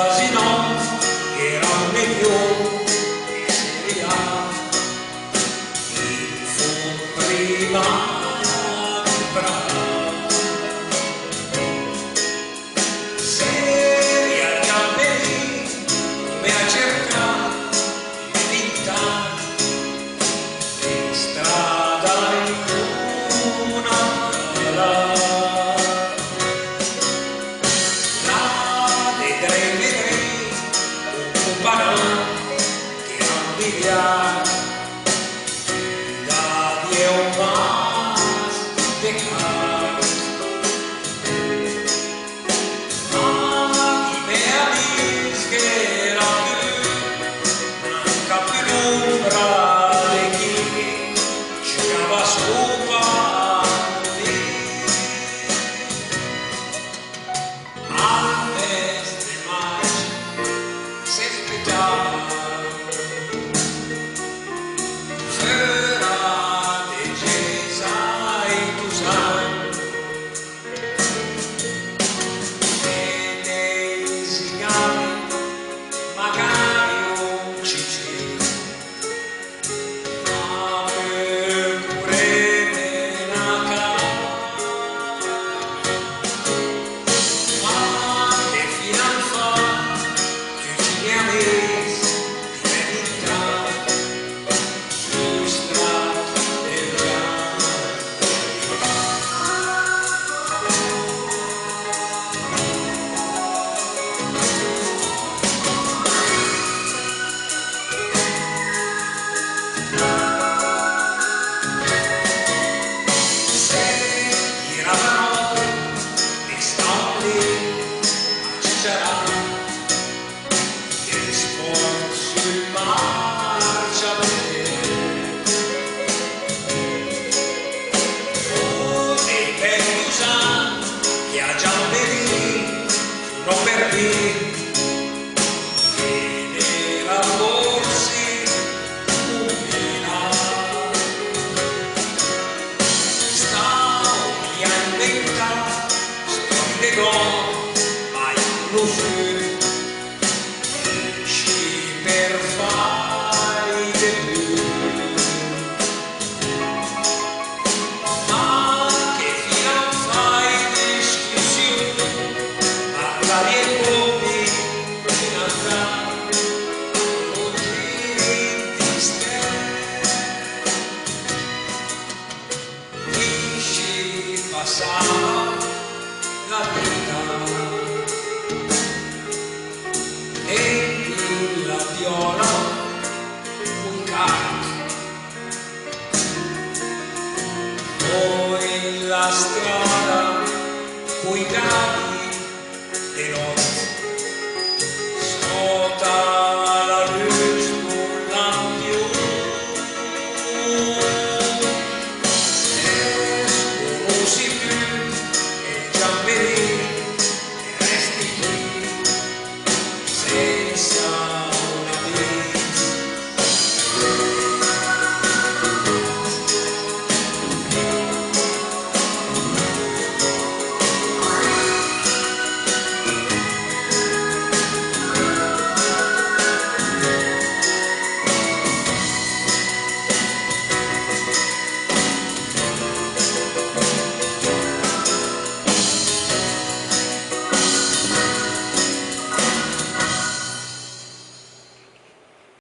quasi no, era meglio che seria, in fu prima di brava, seria di alberi, come a cercare di vita, in strada in unaala. Che non viviamo da Dio más pecado, ma i miei amici che erano manca più l'ombra di chi giocava sopra lì al destre mai se aspettava. Mai conoscere esci per fare di più, ma che fino fai discussione parlare e come in andare non giri di stelle esci passare la vita e la viola un carico, poi la strada coi cavi e